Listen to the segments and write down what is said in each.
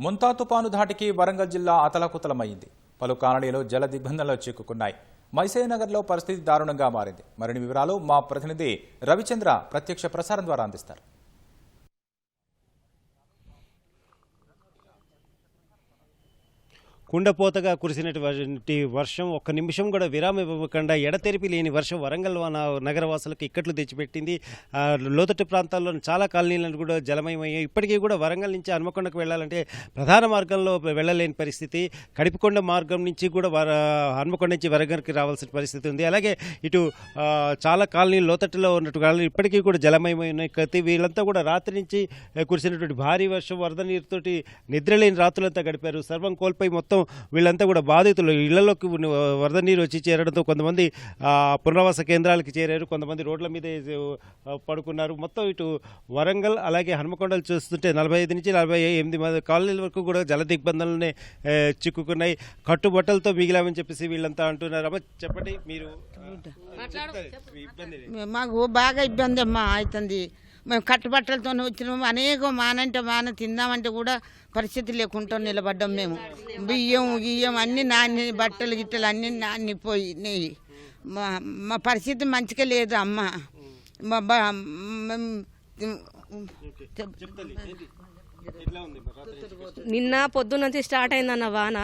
ముంతా తుపాను ధాటికి వరంగల్ జిల్లా అతలాకుతలమైంది. పలు కాలనీలు జల దిగ్బంధంలో చిక్కుకున్నాయి. మైసయ్యనగర్లో పరిస్థితి దారుణంగా మారింది. మరిన్ని వివరాలు మా ప్రతినిధి రవిచంద్ర ప్రత్యక్ష ప్రసారం ద్వారా అందిస్తారు. కుండపోతగా కురిసినటువంటి వర్షం ఒక్క నిమిషం కూడా విరామం ఇవ్వకుండా ఎడతెరిపి లేని వర్షం వరంగల్ నగరవాసులకు ఇక్కట్లు తెచ్చిపెట్టింది. లోతట్టు ప్రాంతాల్లో చాలా కాలనీలను కూడా జలమయమయ్యాయి. ఇప్పటికీ కూడా వరంగల్ నుంచి హన్మకొండకు వెళ్ళాలంటే ప్రధాన మార్గంలో వెళ్ళలేని పరిస్థితి. కడిపికొండ మార్గం నుంచి కూడా హన్మకొండ నుంచి వరంగల్కి రావాల్సిన పరిస్థితి ఉంది. అలాగే ఇటు చాలా కాలనీలు లోతట్టులో ఉన్నట్టు కాలనీ ఇప్పటికీ కూడా జలమయమై ఉన్నాయి. వీళ్ళంతా కూడా రాత్రి నుంచి కురిసినటువంటి భారీ వర్షం వరద నీరుతోటి నిద్రలేని రాత్రులంతా గడిపారు. సర్వం కోల్పోయి మొత్తం వీళ్ళంతా కూడా బాధితులు. ఇళ్లలోకి వరద నీరు వచ్చి చేరడంతో కొంతమంది పునరావాస కేంద్రాలకు చేరారు, కొంతమంది రోడ్ల మీద పడుకున్నారు. మొత్తం ఇటు వరంగల్ అలాగే హన్మకొండలు చూస్తుంటే 45 నుంచి 48 కాలనీల వరకు కూడా జల దిగ్బంధంలోనే చిక్కుకున్నాయి. కట్టుబట్టలతో మిగిలామని చెప్పేసి వీళ్ళంతా అంటున్నారు. అమ్మ చెప్పండి, మీరు మాకు బాగా ఇబ్బంది అమ్మా అవుతుంది. మేము కట్టుబట్టలతో వచ్చినాము. అనేక మానంటే మాన తిందామంటే కూడా పరిస్థితి లేకుండా నిలబడ్డాం. మేము బియ్యం అన్నీ నాని, బట్టలు గిట్టలు అన్నీ నానిపోయినాయి. మా పరిస్థితి మంచిగా లేదు అమ్మ. నిన్న పొద్దున్నుంచి స్టార్ట్ అయిందన్న వాన.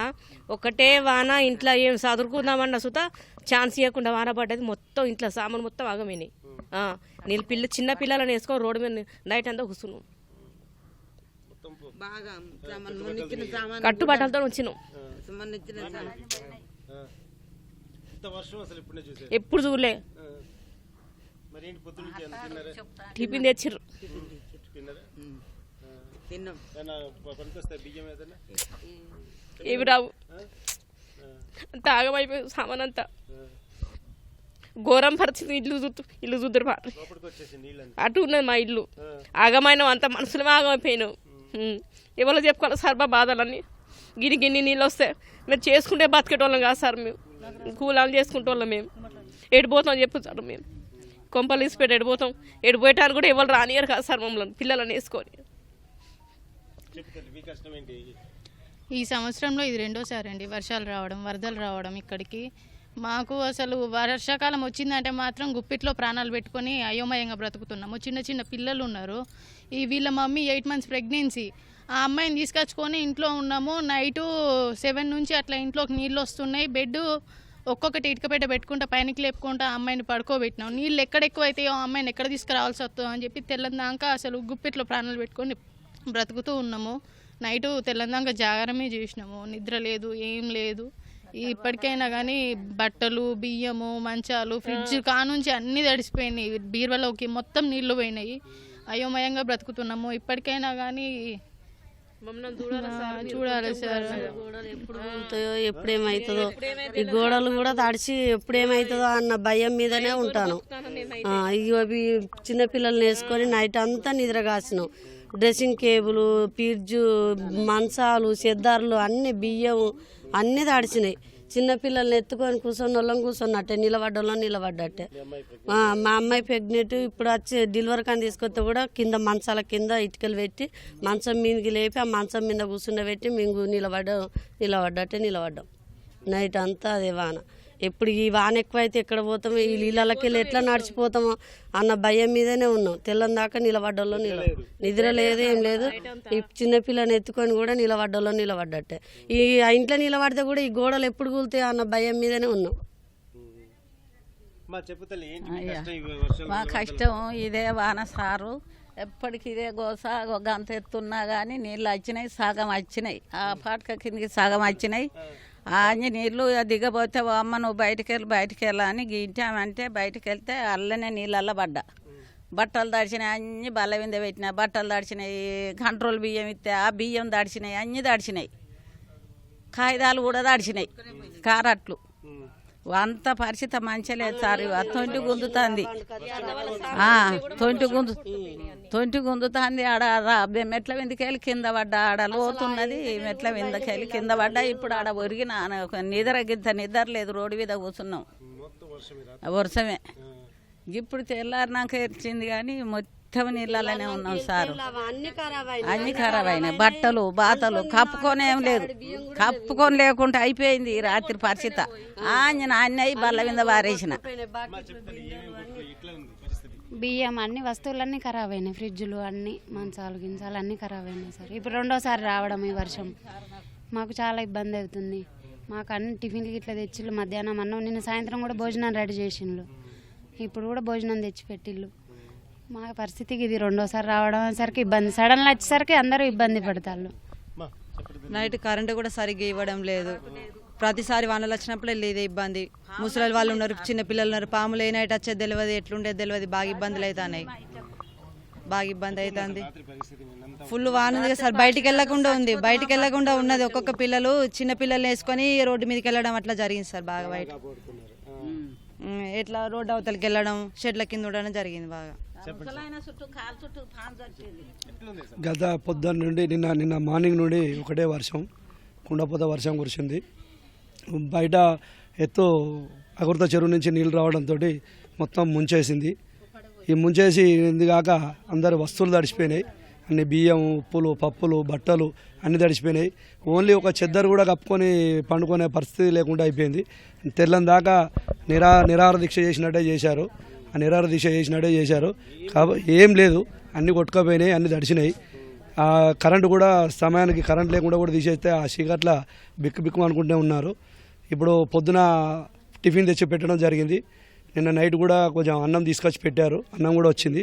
ఒకటే వాన. ఇంట్లో ఏం చదువుకుందామన్న సుత ఛాన్స్ ఇవ్వకుండా వాన పడ్డది. మొత్తం ఇంట్లో సామాన్ మొత్తం ఆగమైనాయి. నేను చిన్న పిల్లలను వేసుకొని రోడ్డు మీద నైట్ అంతా కూర్చున్నాం. కట్టుబట్టలతో వచ్చినాం. ఎప్పుడు చూడలే. టిఫిన్ తెచ్చిర్రు. ఏవి రావు. అంత ఆగమైపోయింది సామాన్ అంతా. ఘోరం పరిస్థితి. ఇల్లు చూద్దరు అటు ఉన్నది మా ఇల్లు. ఆగమైన అంత మనసులో ఆగమైపోయినావు. ఎవరో చెప్పుకోవాలి సార్ మా బాధలన్నీ. గిన్ని నీళ్ళు వస్తే మేము చేసుకుంటే బతికేటోళ్ళం కాదు సార్. మేము కూలాలు చేసుకుంటోళ్ళం. మేము ఎడిపోతాం చెప్పు సార్. మేము కొంపలు తీసిపెట్టి ఎడిపోతాం. ఎడిపోయటానికి కూడా ఎవరు రానియరు కాదు సార్ మమ్మల్ని పిల్లలని వేసుకొని. ఈ సంవత్సరంలో ఇది రెండోసారి అండి వర్షాలు రావడం, వరదలు రావడం ఇక్కడికి. మాకు అసలు వర్షాకాలం వచ్చిందంటే మాత్రం గుప్పిట్లో ప్రాణాలు పెట్టుకొని అయోమయంగా బ్రతుకుతున్నాము. చిన్న పిల్లలు ఉన్నారు. వీళ్ళ మమ్మీ 8 months ప్రెగ్నెన్సీ. ఆ అమ్మాయిని తీసుకొచ్చుకొని ఇంట్లో ఉన్నాము. నైటు 7 నుంచి అట్లా ఇంట్లోకి నీళ్ళు వస్తున్నాయి. బెడ్ ఒక్కొక్కటి ఇటుకపేట పెట్టుకుంటా పైనకి లేపుకుంటా ఆ అమ్మాయిని పడుకోబెట్టినాం. నీళ్ళు ఎక్కడ ఎక్కువైతాయో ఆ అమ్మాయిని ఎక్కడ తీసుకురావాల్సి వస్తుందో అని చెప్పి తెల్లందాక అసలు గుప్పిట్లో ప్రాణాలు పెట్టుకొని బ్రతుకుతూ ఉన్నాము. నైటు తెల్లందాక జాగారమే చేసినాము. నిద్ర లేదు, ఏం లేదు. ఇప్పటికైనా కానీ బట్టలు, బియ్యము, మంచాలు, ఫ్రిడ్జ్ కానుంచి అన్నీ తడిసిపోయినాయి. బీరువాలోకి మొత్తం నీళ్లు పోయినాయి. అయోమయంగా బ్రతుకుతున్నాము. ఇప్పటికైనా కానీ చూడాలి సార్. ఎప్పుడు ఉంటాయో ఎప్పుడేమవుతుందో. ఈ గోడలు కూడా తడిచి ఎప్పుడేమవుతుందో అన్న భయం మీదనే ఉంటాను. ఇవి చిన్నపిల్లల్ని వేసుకొని నైట్ అంతా నిద్ర కాసినాం. డ్రెస్సింగ్ టేబుల్, ఫ్రిడ్జ్, మంచాలు, సెద్దార్లు అన్ని బియ్యం అన్నీ తడిచినాయి. చిన్నపిల్లల్ని ఎత్తుకొని కూర్చున్నట్టే, నిలబడ్డట్టే. మా అమ్మాయి ప్రెగ్నెంట్. ఇప్పుడు వచ్చి డెలివరీ కానీ తీసుకొస్తే కూడా కింద మంచాల కింద ఇటుకలు పెట్టి మంచం మీదకి లేపి ఆ మంచం మీద కూర్చుండబెట్టి మేము నిలబడ్డాం. నైట్ అంతా అదే వాన. ఎప్పుడు ఈ వాన ఎక్కువైతే ఎక్కడ పోతామో, ఈ నీళ్ళకి వెళ్ళి ఎట్లా నడిచిపోతామో అన్న భయం మీదనే ఉన్నాం. తెల్లందాకా నిలబడ్డలో నిద్ర లేదు, ఏం లేదు. ఈ చిన్నపిల్లని ఎత్తుకొని కూడా నిలబడ్డట్టే. ఈ ఇంట్లో నిలబడితే కూడా ఈ గోడలు ఎప్పుడు కూలుతాయో అన్న భయం మీదనే ఉన్నాం. మా కష్టం ఇదే వాన సారు. ఎప్పటికి ఇదే గోస. గంత ఎత్తున్నా కానీ నీళ్ళు వచ్చినాయి, సగం వచ్చినాయి. ఆ పాటక కిందకి సగం వచ్చినాయి. అన్ని నీళ్ళు దిగబోతే అమ్మ నువ్వు బయటికి వెళ్ళని గింటామంటే బయటికి వెళ్తే అల్లనే నీళ్ళల్లో పడ్డా. బట్టలు తడిచినాయి, అన్ని బల్ల మీద పెట్టినాయి. బట్టలు తడిచినాయి. కంట్రోల్ బియ్యం ఇస్తే ఆ బియ్యం తడిచినాయి, అన్నీ తడిచినాయి. కాగితాలు కూడా తడిచినాయి, కారట్లు. అంత పరిస్థితి మంచిగా లేదు సార్. తొంటి గుందుతుంది. తొంటి గుందుతుంది. ఆడ మెట్ల విందుకెళ్ళి కింద పడ్డా. ఆడ లోతున్నది. మెట్ల విందుకెళ్ళి కింద పడ్డా. ఇప్పుడు ఆడ ఒరిగిన నిద్ర లేదు. రోడ్డు మీద కూర్చున్నాం. వర్షమే. ఇప్పుడు తెల్లారినాక వచ్చింది కానీ మొత్తం నీళ్ళలోనే ఉన్నాం సారు. అన్ని ఖరాబ్ అయినాయి, బట్టలు బాతలు కప్పుకొనేం లేదు, కప్పుకొని లేకుండా అయిపోయింది ఈ రాత్రి పరిస్థితి. అన్నీ బల్ల మీద వారేసిన. బియ్యం అన్ని వస్తువులన్నీ ఖరాబ్ అయినాయి, ఫ్రిడ్జ్లు అన్ని మంచాలు గించాలు అన్నీ ఖరాబ్ అయినాయి సార్. ఇప్పుడు రెండోసారి రావడం ఈ వర్షం మాకు చాలా ఇబ్బంది అవుతుంది. మాకు అన్ని టిఫిన్లు ఇట్లా తెచ్చిళ్ళు, మధ్యాహ్నం అన్నం, నిన్న సాయంత్రం కూడా భోజనం రెడీ చేసిండ్రు, ఇప్పుడు కూడా భోజనం తెచ్చి పెట్టిళ్ళు. మా పరిస్థితికి ఇది రెండోసారి రావడం సరికి ఇబ్బంది, సడన్గా వచ్చేసరికి అందరూ ఇబ్బంది పడతారు. నైట్ కరెంటు కూడా సరిగ్గా ఇవ్వడం లేదు, ప్రతిసారి వానలు వచ్చినప్పుడు ఇదే ఇబ్బంది. ముసలి వాళ్ళు ఉన్నారు, చిన్న పిల్లలు ఉన్నారు, పాములు ఏ నైట్ వచ్చేది తెలియదు, ఎట్లుండేది తెలియదు, బాగా ఇబ్బందులు అవుతున్నాయి, బాగా ఇబ్బంది అవుతుంది. ఫుల్ వాన ఉంది సార్, బయటికి వెళ్ళకుండా ఉంది, బయటికి వెళ్ళకుండా ఉన్నది. ఒక్కొక్క పిల్లలు చిన్న పిల్లల్ని వేసుకొని రోడ్డు మీదకి వెళ్ళడం అట్లా జరిగింది సార్. బాగా బయట ఎట్లా రోడ్డు అవతలకి వెళ్ళడం, షెడ్ల కింద ఉండడం జరిగింది బాగా. గత పొద్దున్న నుండి నిన్న మార్నింగ్ నుండి ఒకటే వర్షం, కుండపోత వర్షం కురిసింది. బయట ఎత్తు అగుర్త చెరువు నుంచి నీళ్ళు రావడంతో మొత్తం ముంచేసింది. ఈ ముంచేసి కాక అందరు వస్తువులు తడిసిపోయినాయి, అన్ని బియ్యం, ఉప్పులు, పప్పులు, బట్టలు అన్నీ తడిసిపోయినాయి. ఓన్లీ ఒక చెద్దరు కూడా కప్పుకొని పండుకునే పరిస్థితి లేకుండా అయిపోయింది. తెల్లని దాకా నిరాహార దీక్ష చేసినట్టే చేశారు, ఆ నిరాహార దీక్ష చేసినట్టే చేశారు. కాబట్టి ఏం లేదు, అన్నీ కొట్టుకపోయినాయి, అన్నీ తడిసినాయి. కరెంటు కూడా సమయానికి కరెంట్ లేకుండా కూడా తీసేస్తే ఆ చీకట్ల బిక్కు అనుకుంటూ ఉన్నారు. ఇప్పుడు పొద్దున టిఫిన్ తెచ్చి పెట్టడం జరిగింది. నిన్న నైట్ కూడా కొంచెం అన్నం తీసుకొచ్చి పెట్టారు, అన్నం కూడా వచ్చింది.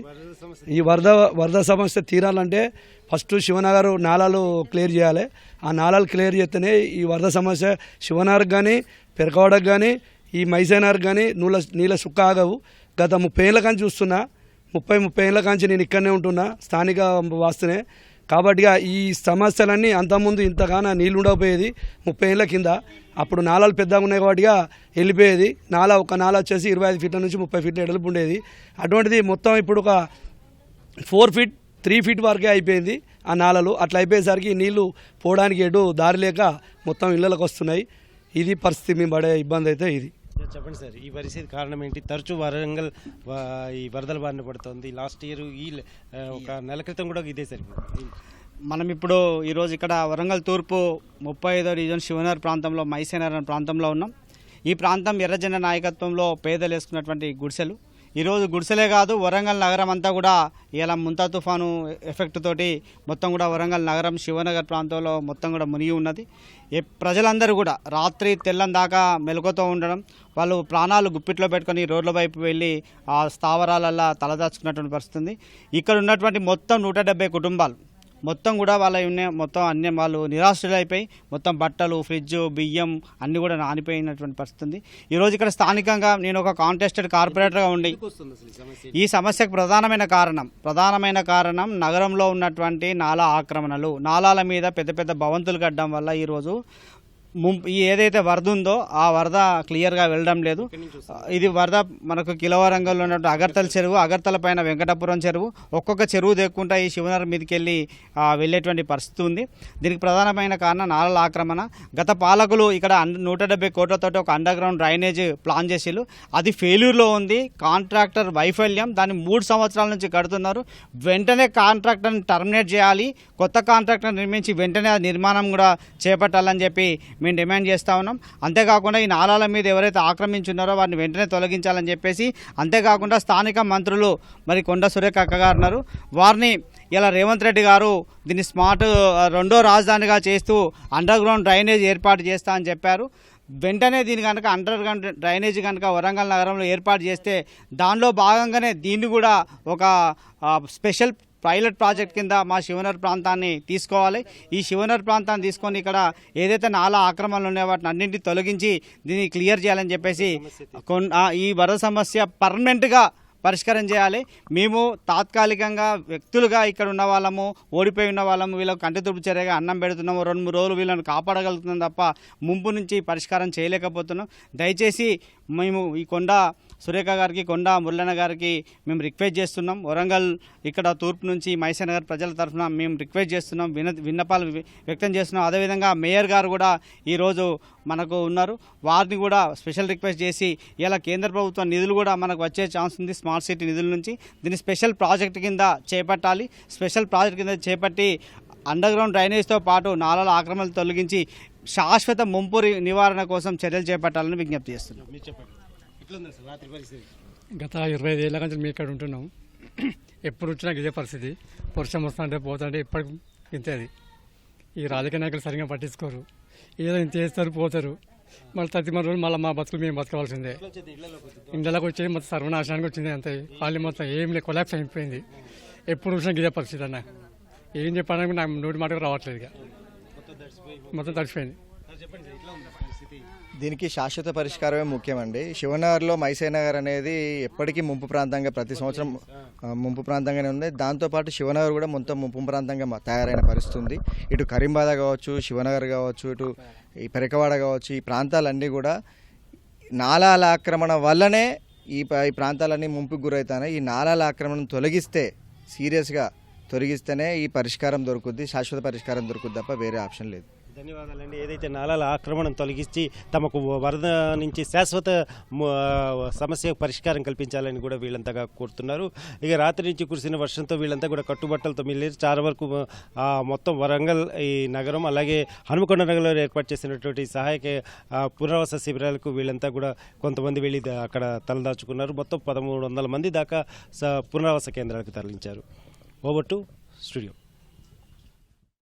ఈ వరద సమస్య తీరాలంటే ఫస్ట్ శివనగర్ నాలాలు క్లియర్ చేయాలి. ఆ నాలాలు క్లియర్ చేస్తేనే ఈ వరద సమస్య శివనగర్కి కానీ, పెరకవాడకు కానీ, ఈ మైసైనగర్కి కానీ నీళ్ళ సుక్క ఆగవు. గత 30 ఏళ్ళ కాంచి చూస్తున్నా, 30 ఏళ్ళ కాంచి నేను ఇక్కడనే ఉంటున్నా, స్థానిక వాస్తునే. కాబట్టి ఈ సమస్యలన్నీ అంతకుముందు ఇంతగానో నీళ్ళు ఉండకపోయేది 30 ఏళ్ళ కింద. అప్పుడు నాలాలు పెద్దగా ఉన్నాయి కాబట్టి వెళ్ళిపోయేది. ఒక నాల వచ్చేసి 25 ఫీట్ల నుంచి 30 ఫీట్ల ఎడలుపు ఉండేది. అటువంటిది మొత్తం ఇప్పుడు ఒక 4 ఫీట్ 3 ఫీట్ వరకే అయిపోయింది ఆ నాలలు. అట్లా అయిపోయేసరికి నీళ్లు పోవడానికి ఎటు దారి లేక మొత్తం ఇళ్ళకి వస్తున్నాయి. ఇది పరిస్థితి, మేము పడే ఇబ్బంది అయితే ఇది. చెప్పండి సార్, ఈ పరిస్థితి కారణం ఏంటి? తరచూ వరంగల్ ఈ వరదల బారిన పడుతుంది. లాస్ట్ ఇయర్ ఒక నెల క్రితం కూడా ఇదే సార్. మనం ఇప్పుడు ఈరోజు ఇక్కడ వరంగల్ తూర్పు 35వ డివిజన్ శివనగర్ ప్రాంతంలో, మైసైనగర్ అనే ప్రాంతంలో ఉన్నాం. ఈ ప్రాంతం ఎర్రజెండా నాయకత్వంలో పేదలు వేసుకున్నటువంటి గుడిసెలు. ఈరోజు గుడిసెలే కాదు, వరంగల్ నగరం అంతా కూడా ఇలా ముంతా తుఫాను ఎఫెక్ట్ తోటి మొత్తం కూడా వరంగల్ నగరం, శివనగర్ ప్రాంతంలో మొత్తం కూడా మునిగి ఉన్నది. ప్రజలందరూ కూడా రాత్రి తెల్లని దాకా మెలకుతో ఉండడం, వాళ్ళు ప్రాణాలు గుప్పిట్లో పెట్టుకొని రోడ్ల వైపు వెళ్ళి ఆ స్థావరాలల్లో తలదాచుకున్నటువంటి పరిస్థితి ఉంది. ఇక్కడ ఉన్నటువంటి మొత్తం 170 కుటుంబాలు మొత్తం కూడా మొత్తం అన్ని వాళ్ళు నిరాశ్రులైపోయి మొత్తం బట్టలు, ఫ్రిడ్జ్, బియ్యం అన్నీ కూడా నానిపోయినటువంటి పరిస్థితి ఉంది. ఈరోజు ఇక్కడ స్థానికంగా నేను ఒక కాంటెస్టెడ్ కార్పొరేటర్గా ఉండి ఈ సమస్యకు ప్రధానమైన కారణం నగరంలో ఉన్నటువంటి నాలా ఆక్రమణలు. నాలాల మీద పెద్ద పెద్ద భవంతులు కట్టడం వల్ల ఈరోజు ఏదైతే వరద ఉందో ఆ వరద క్లియర్గా వెళ్ళడం లేదు. ఇది వరద మనకు కిలవరంగంలో ఉన్నట్టు అగర్తల చెరువు, అగర్తల పైన వెంకటాపురం చెరువు, ఒక్కొక్క చెరువు దేక్కుంటా ఈ శివనగర్ మీదకి వెళ్ళి వెళ్ళేటువంటి పరిస్థితి ఉంది. దీనికి ప్రధానమైన కారణం నాలల ఆక్రమణ. గత పాలకులు ఇక్కడ 170 కోట్లతోటి ఒక అండర్ గ్రౌండ్ డ్రైనేజ్ ప్లాన్ చేసిళ్ళు, అది ఫెయిల్యూర్లో ఉంది. కాంట్రాక్టర్ వైఫల్యం, దాన్ని 3 సంవత్సరాల నుంచి కడుతున్నారు. వెంటనే కాంట్రాక్టర్ని టర్మినేట్ చేయాలి, కొత్త కాంట్రాక్టర్ నిర్మించి వెంటనే నిర్మాణం కూడా చేపట్టాలని చెప్పి మేము డిమాండ్ చేస్తూ ఉన్నాం. అంతేకాకుండా ఈ నాలాల మీద ఎవరైతే ఆక్రమించున్నారో వారిని వెంటనే తొలగించాలని చెప్పేసి, అంతేకాకుండా స్థానిక మంత్రులు మరి కొండ సురేఖ అక్క గారు ఉన్నారు, వారిని ఇలా రేవంత్ రెడ్డి గారు దీన్ని స్మార్ట్ 2వ రాజధానిగా చేస్తూ అండర్ గ్రౌండ్ డ్రైనేజ్ ఏర్పాటు చేస్తా అని చెప్పారు. వెంటనే దీని కనుక అండర్ గ్రౌండ్ డ్రైనేజ్ కనుక వరంగల్ నగరంలో ఏర్పాటు చేస్తే దానిలో భాగంగానే దీన్ని కూడా ఒక స్పెషల్ పైలట్ ప్రాజెక్ట్ కింద మా శివనగర్ ప్రాంతాన్ని తీసుకోవాలి. ఈ శివనగర్ ప్రాంతాన్ని తీసుకొని ఇక్కడ ఏదైతే నాలా ఆక్రమణలు ఉన్నాయో వాటిని అన్నింటినీ తొలగించి దీన్ని క్లియర్ చేయాలని చెప్పేసి ఈ వరద సమస్య పర్మనెంట్గా పరిష్కారం చేయాలి. మేము తాత్కాలికంగా వ్యక్తులుగా ఇక్కడ ఉన్న వాళ్ళము, ఓడిపోయి ఉన్న వాళ్ళము, వీళ్ళకి కంటితుడుపు చర్యగా అన్నం పెడుతున్నాము, 2-3 రోజులు వీళ్ళని కాపాడగలుగుతున్నాం తప్ప ముంపు నుంచి పరిష్కారం చేయలేకపోతున్నాం. దయచేసి మేము ఈ కొండ సురేఖ గారికి, కొండ మురళన్న గారికి మేము రిక్వెస్ట్ చేస్తున్నాం. వరంగల్ ఇక్కడ తూర్పు నుంచి మైసే నగర్ ప్రజల తరఫున మేము రిక్వెస్ట్ చేస్తున్నాం, విన్నపాలు వ్యక్తం చేస్తున్నాం. అదేవిధంగా మేయర్ గారు కూడా ఈరోజు మనకు ఉన్నారు. వారిని కూడా స్పెషల్ రిక్వెస్ట్ చేసి ఇలా కేంద్ర ప్రభుత్వ నిధులు కూడా మనకు వచ్చే ఛాన్స్ ఉంది, స్మార్ట్ సిటీ నిధుల నుంచి. దీన్ని స్పెషల్ ప్రాజెక్ట్ కింద చేపట్టాలి. స్పెషల్ ప్రాజెక్ట్ కింద చేపట్టి అండర్ గ్రౌండ్ డ్రైనేజ్తో పాటు నాలాల ఆక్రమణలు తొలగించి శాశ్వత ముంపు నివారణ కోసం చర్యలు చేపట్టాలని విజ్ఞప్తి చేస్తున్నాం. గత 25 ఏళ్ళ నుంచి మేము ఇక్కడ ఉంటున్నాం. ఎప్పుడు వచ్చినా ఇదే పరిస్థితి. వర్షం వస్తుంటే పోతుంటే ఇప్పటికి ఇంతే. అది ఈ రాజకీయ నాయకులు సరిగ్గా పట్టించుకోరు. ఏదో ఇంత చేస్తారు, పోతారు. మళ్ళీ 30 రోజులు మళ్ళీ మా బతుకులు మేము బతకవలసిందే. ఇండ్లలోకి వచ్చేది మొత్తం సర్వనాశనానికి వచ్చింది. అంతే ఖాళీ మొత్తం ఏం లేదు, కొలాప్స్ అయిపోయింది. ఎప్పుడు వచ్చినా ఇదే పరిస్థితి అన్న. ఏం చెప్పడానికి నాకు నోటి మాటకు రావట్లేదు. ఇక మొత్తం తడిచిపోయింది. దీనికి శాశ్వత పరిష్కారమే ముఖ్యమండి. శివనగర్లో మైసే నగర్ అనేది ఎప్పటికీ ముంపు ప్రాంతంగా, ప్రతి సంవత్సరం ముంపు ప్రాంతంగానే ఉంది. దాంతోపాటు శివనగర్ కూడా మొత్తం ముంపు ప్రాంతంగా తయారైన పరిస్థితి ఉంది. ఇటు కరీంబాద కావచ్చు, శివనగర్ కావచ్చు, ఇటు ఈ పెరకవాడ కావచ్చు, ఈ ప్రాంతాలన్నీ కూడా నాలాల ఆక్రమణ వల్లనే ఈ ప్రాంతాలన్నీ ముంపుకు గురవుతాయి. ఈ నాలాల ఆక్రమణను తొలగిస్తే, సీరియస్గా తొలగిస్తేనే ఈ పరిష్కారం దొరుకుద్ది, శాశ్వత పరిష్కారం దొరుకుద్ది తప్ప వేరే ఆప్షన్ లేదు. ధన్యవాదాలండి. ఏదైతే నాలాల ఆక్రమణను తొలగించి తమకు వరద నుంచి శాశ్వత సమస్య పరిష్కారం కల్పించాలని కూడా వీళ్ళంతగా కోరుతున్నారు. ఇక రాత్రి నుంచి కురిసిన వర్షంతో వీళ్ళంతా కూడా కట్టుబట్టలతో మిగిలేరు. చాలా వరకు మొత్తం వరంగల్ ఈ నగరం అలాగే హనుమకొండ నగరంలో ఏర్పాటు చేసినటువంటి సహాయక పునరావాస శిబిరాలకు వీళ్ళంతా కూడా కొంతమంది వెళ్ళి అక్కడ తలదాచుకున్నారు. మొత్తం 1300 మంది దాకా పునరావాస కేంద్రాలకు తరలించారు. Over to studio.